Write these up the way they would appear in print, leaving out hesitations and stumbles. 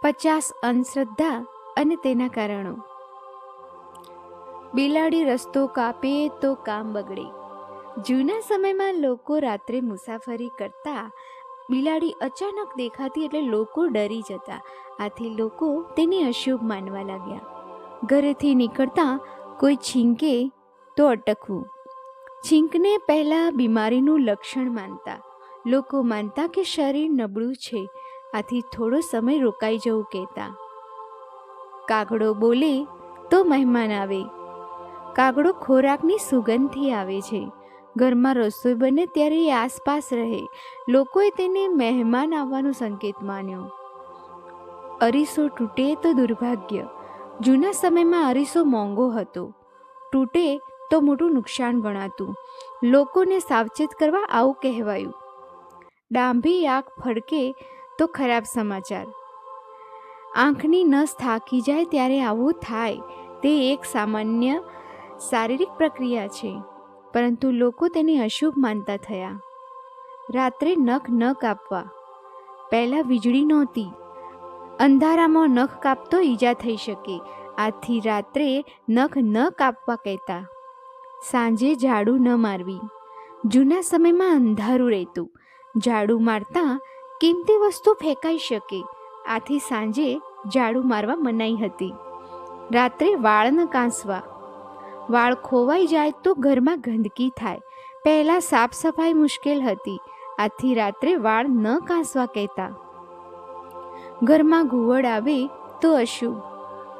50 અંધશ્રદ્ધા અને તેના કારણો. બિલાડી રસ્તો કાપે તો કામ બગડે. જૂના સમયમાં લોકો રાત્રે મુસાફરી કરતા બિલાડી અચાનક દેખાતી એટલે લોકો ડરી જતા. આથી લોકો તેને અશુભ માનવા લાગ્યા. ઘરેથી નીકળતા કોઈ છીંકે તો અટકવું. છીંકને પહેલાં બીમારીનું લક્ષણ માનતા. લોકો માનતા કે શરીર નબળું છે, આથી થોડો સમય રોકાઈ જવું કહેતા. કાગડો બોલે તો મહેમાન આવે. કાગડો ખોરાકની સુગંધથી આવે છે. ઘરમાં રસોઈ બને ત્યારે એ આસપાસ રહે. લોકોએ તેને મહેમાન આવવાનો સંકેત માન્યો. અરીસો તૂટે તો દુર્ભાગ્ય. જૂના સમયમાં અરીસો મોંઘો હતો. તૂટે તો મોટું નુકસાન ગણાતું. લોકોને સાવચેત કરવા આવું કહેવાયું. ડાંભી આંખ ફડકે તો ખરાબ સમાચાર. આંખની નસ થાકી જાય ત્યારે આવું થાય. તે એક સામાન્ય શારીરિક પ્રક્રિયા છે, પરંતુ લોકો તેને અશુભ માનતા થયા. રાત્રે નખ ન કાપવા. પહેલાં વીજળી નહોતી. અંધારામાં નખ કાપતો ઈજા થઈ શકે, આથી રાત્રે નખ ન કાપવા કહેતા. સાંજે ઝાડુ ન મારવી. જૂના સમયમાં અંધારું રહેતું. ઝાડુ મારતા કિંમતી વસ્તુ ફેંકાઈ શકે, આથી સાંજે ઝાડુ મારવા મનાઈ હતી. રાત્રે વાળ ન કાંસવા. વાળ ખોવાઈ જાય તો ઘરમાં ગંદકી થાય. પહેલાં સાફ સફાઈ મુશ્કેલ હતી, આથી રાત્રે વાળ ન કાંસવા કહેતા. ઘરમાં ઘુવડ આવે તો અશુભ.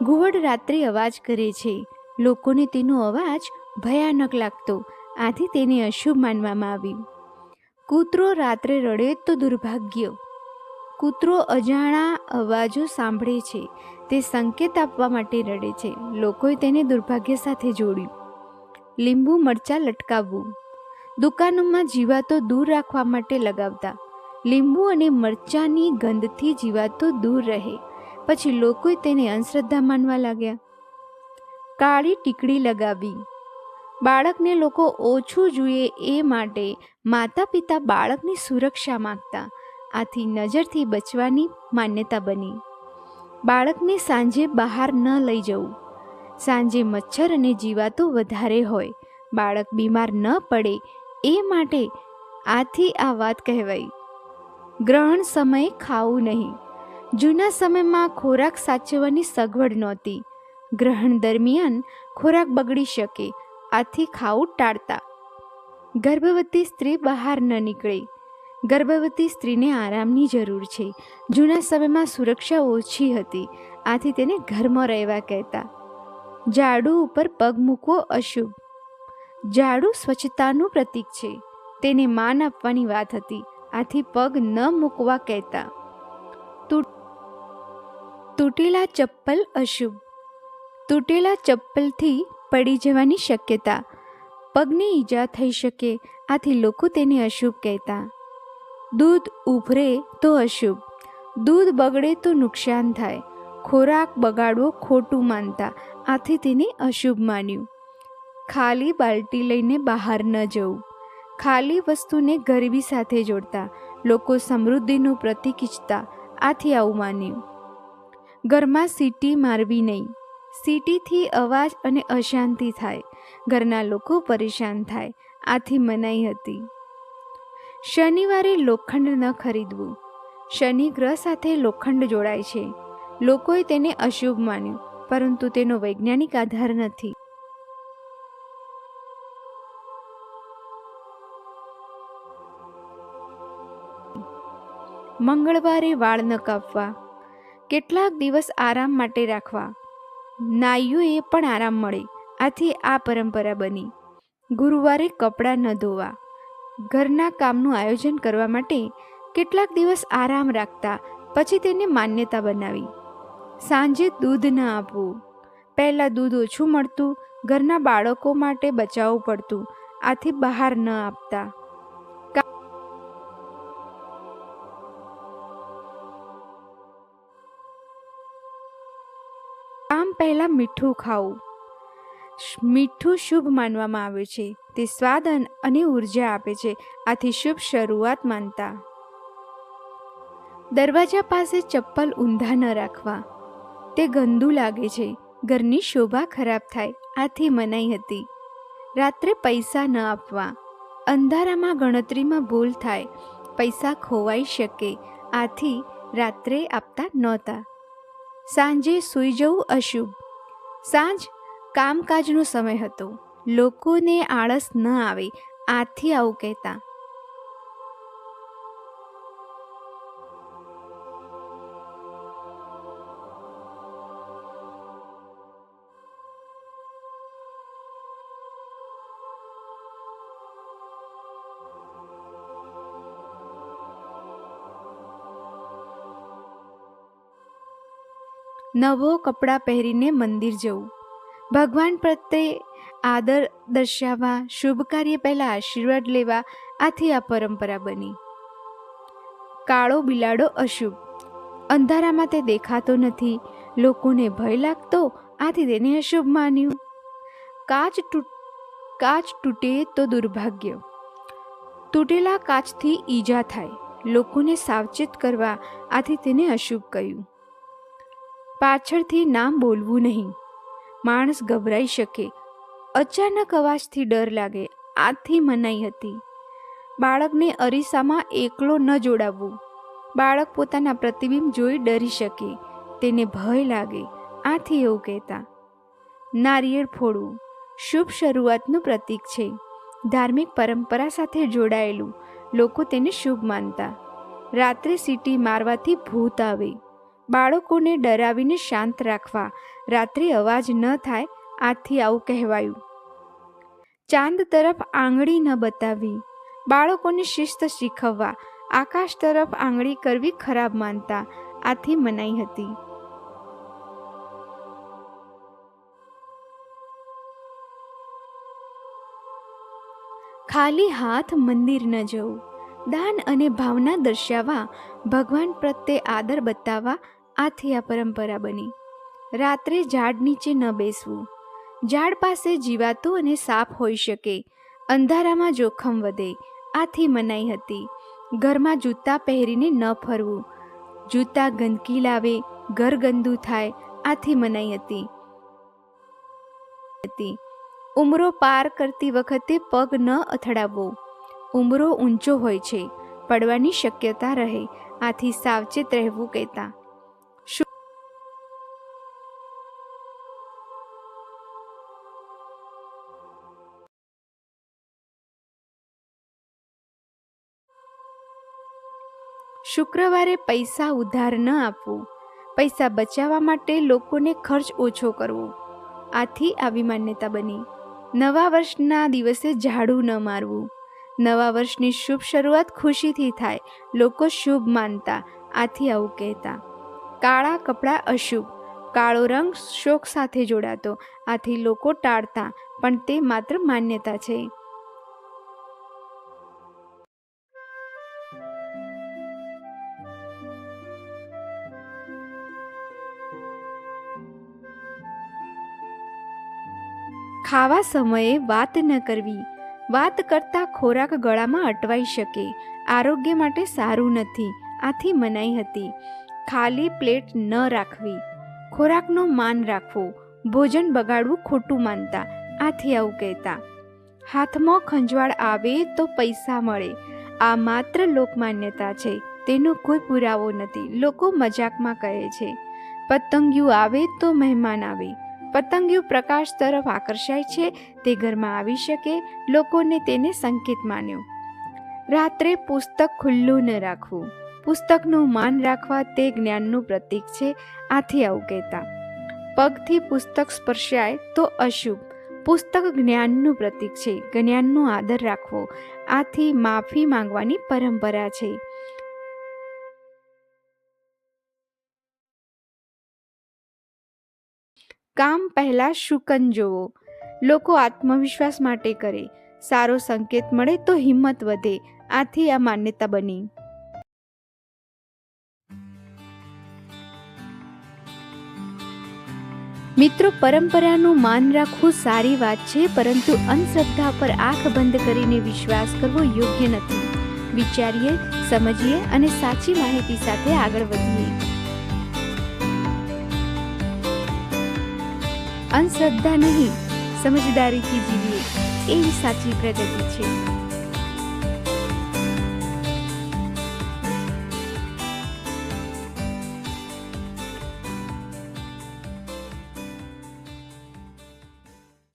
ઘુવડ રાત્રે અવાજ કરે છે. લોકોને તેનો અવાજ ભયાનક લાગતો, આથી તેને અશુભ માનવામાં આવ્યું. કૂતરો રાત્રે રડે તો દુર્ભાગ્ય. કૂતરો અજાણા અવાજો સાંભળે છે, તે સંકેત આપવા માટે રડે છે. લોકોએ તેને દુર્ભાગ્ય સાથે જોડ્યું. લીંબુ મરચાં લટકાવવું. દુકાનોમાં જીવાતો દૂર રાખવા માટે લગાવતા. લીંબુ અને મરચાંની ગંધથી જીવાતો દૂર રહે. પછી લોકોએ તેને અંધશ્રદ્ધા માનવા લાગ્યા. કાળી ટીકડી લગાવવી. બાળકને લોકો ઓછું જુએ એ માટે માતા પિતા બાળકની સુરક્ષા માગતા, આથી નજરથી બચવાની માન્યતા બની. બાળકને સાંજે બહાર ન લઈ જવું. સાંજે મચ્છર અને જીવાતો વધારે હોય. બાળક બીમાર ન પડે એ માટે આથી આ વાત કહેવાઈ. ગ્રહણ સમયે ખાવું નહીં. જૂના સમયમાં ખોરાક સાચવવાની સગવડ નહોતી. ગ્રહણ દરમિયાન ખોરાક બગડી શકે, આથી ખાવું ટાળતા. ગર્ભવતી સ્ત્રી બહાર ન નીકળે. ગર્ભવતી સ્ત્રીને આરામની જરૂર છે. જૂના સમયમાં સુરક્ષા ઓછી હતી, આથી તેને ઘરમાં રહેવા કહેતા. ઝાડુ ઉપર પગ મૂકવો અશુભ. ઝાડુ સ્વચ્છતાનું પ્રતીક છે, તેને માન આપવાની વાત હતી, આથી પગ ન મૂકવા કહેતા. તૂટેલા ચપ્પલ અશુભ. તૂટેલા ચપ્પલથી પડી જવાની શક્યતા. પગને ઈજા થઈ શકે, આથી લોકો તેને અશુભ કહેતા. દૂધ ઉભરે તો અશુભ. દૂધ બગડે તો નુકસાન થાય. ખોરાક બગાડવો ખોટું માનતા, આથી તેને અશુભ માન્યું. ખાલી બાલટી લઈને બહાર ન જવું. ખાલી વસ્તુને ગરીબી સાથે જોડતા. લોકો સમૃદ્ધિનું પ્રતીક ઈચ્છતા, આથી આવું માન્યું. ઘરમાં સીટી મારવી નહીં. સીટીથી અવાજ અને અશાંતિ થાય. ઘરના લોકો પરેશાન થાય, આથી મનાઈ હતી. શનિવારે લોખંડ ન ખરીદવું. શનિ ગ્રહ સાથે લોખંડ જોડાય છે. લોકોએ તેને અશુભ માન્યું, પરંતુ તેનો વૈજ્ઞાનિક આધાર નથી. મંગળવારે વાળ ન કાપવા. કેટલાક દિવસ આરામ માટે રાખવા. નાઈઓએ પણ આરામ મળે, આથી આ પરંપરા બની. ગુરુવારે કપડાં ન ધોવા. ઘરના કામનું આયોજન કરવા માટે કેટલાક દિવસ આરામ રાખતા, પછી તેને માન્યતા બનાવી. સાંજે દૂધ ન આપવું. પહેલાં દૂધ ઓછું મળતું, ઘરના બાળકો માટે બચાવવું પડતું, આથી બહાર ન આપતા. કામ પહેલાં મીઠું ખાવું. મીઠું શુભ માનવામાં આવે છે. તે સ્વાદ અને ઉર્જા આપે છે, આથી શુભ શરૂઆત માનતા. દરવાજા પાસે ચપ્પલ ઊંધા ન રાખવા, તે ગંદુ લાગે છે, ઘરની શોભા ખરાબ થાય, આથી મનાઈ હતી. રાત્રે પૈસા ન આપવા, અંધારામાં ગણતરીમાં ભૂલ થાય, પૈસા ખોવાઈ શકે, આથી રાત્રે આપતા નહોતા. સાંજે સૂઈ જવું અશુભ, સાંજ કામકાજનો સમય હતો, લોકોને આળસ ન આવે, આથી આવું કહેતા. નવો કપડાં પહેરીને મંદિર જવું, ભગવાન પ્રત્યે આદર દર્શાવવા, શુભ કાર્ય પહેલાં આશીર્વાદ લેવા, આથી આ પરંપરા બની. કાળો બિલાડો અશુભ, અંધારામાં તે દેખાતો નથી, લોકોને ભય લાગતો, આથી તેને અશુભ માન્યું. કાચ તૂટે તો દુર્ભાગ્ય, તૂટેલા કાચથી ઈજા થાય, લોકોને સાવચેત કરવા, આથી તેને અશુભ કહ્યું. પાછળથી નામ બોલવું નહીં, માણસ ગભરાઈ શકે, અચાનક અવાજથી ડર લાગે, આથી મનાઈ હતી. બાળકને અરીસામાં એકલો ન જોડાવવું, બાળક પોતાના પ્રતિબિંબ જોઈ ડરી શકે, તેને ભય લાગે, આથી એવું કહેતા. નારિયેળ ફોડવું શુભ શરૂઆતનું પ્રતીક છે, ધાર્મિક પરંપરા સાથે જોડાયેલું, લોકો તેને શુભ માનતા. રાત્રે સીટી મારવાથી ભૂત આવે, બાળકોને ડરાવીને શાંત રાખવા, રાત્રે અવાજ ન થાય, આથી આવું કહેવાયું. ચાંદ તરફ આંગળી ન બતાવવી, બાળકોને શિસ્ત શીખવવા, આકાશ તરફ આંગળી કરવી ખરાબ માનતા, આથી મનાઈ હતી. ખાલી હાથ મંદિર ન જવું, દાન અને ભાવના દર્શાવવા, ભગવાન પ્રત્યે આદર બતાવવા, આથી આ પરંપરા બની. રાત્રે ઝાડ નીચે ન બેસવું, ઝાડ પાસે જીવાતો અને સાપ હોઈ શકે, અંધારામાં જોખમ વધે, આથી મનાઈ હતી. ઘરમાં જૂતા પહેરીને ન ફરવું, જૂતા ગંદકી લાવે, ઘર ગંદુ થાય, આથી મનાઈ હતી. ઉંબરો પાર કરતી વખતે પગ ન અથડાવવો, ઉંબરો ઊંચો હોય છે, પડવાની શક્યતા રહે, આથી સાવચેત રહેવું કહેતા. શુક્રવારે પૈસા ઉધાર ન આપવું, પૈસા બચાવવા માટે લોકોને ખર્ચ ઓછો કરવો, આથી આવી માન્યતા બની. નવા વર્ષના દિવસે ઝાડુ ન મારવું, નવા વર્ષની શુભ શરૂઆત ખુશીથી થાય, લોકો શુભ માનતા, આથી આવું કહેતા. કાળા કપડાં અશુભ, કાળો રંગ શોક સાથે જોડાતો, આથી લોકો ટાળતા, પણ તે માત્ર માન્યતા છે. ખાવા સમયે વાત ન કરવી, વાત કરતાં ખોરાક ગળામાં અટવાઈ શકે, આરોગ્ય માટે સારું નથી, આથી મનાઈ હતી. ખાલી પ્લેટ ન રાખવી, ખોરાકનો માન રાખવો, ભોજન બગાડવું ખોટું માનતા, આથી આવું કહેતા. હાથમાં ખંજવાળ આવે તો પૈસા મળે, આ માત્ર લોકમાન્યતા છે, તેનો કોઈ પુરાવો નથી, લોકો મજાકમાં કહે છે. પતંગિયું આવે તો મહેમાન આવે, પતંગિયું પ્રકાશ તરફ આકર્ષાય છે, તે ઘરમાં આવી શકે, લોકોને તેને સંકેત માન્યો. રાત્રે પુસ્તક ખુલ્લું ન રાખવું, પુસ્તકનું માન રાખવા, તે જ્ઞાનનું પ્રતીક છે, આથી આવું કહેતા. પગથી પુસ્તક સ્પર્શાય તો અશુભ, પુસ્તક જ્ઞાનનું પ્રતીક છે, જ્ઞાનનો આદર રાખવો, આથી માફી માંગવાની પરંપરા છે. કામ પહેલા શુકન જોવો, લોકો આત્મવિશ્વાસ માટે કરે, સારો સંકેત મળે તો હિંમત વધે, આથી આ માન્યતા બની. મિત્રો, પરંપરાનું માન રાખવું સારી વાત છે, પરંતુ અંધશ્રદ્ધા પર આંખ બંધ કરીને વિશ્વાસ કરવો યોગ્ય નથી. વિચારીએ, સમજીએ અને સાચી માહિતી સાથે આગળ વધીએ. અંધશ્રદ્ધા નહીં, સમજદારીથી જીવીએ એ સાચી પ્રગતિ છે.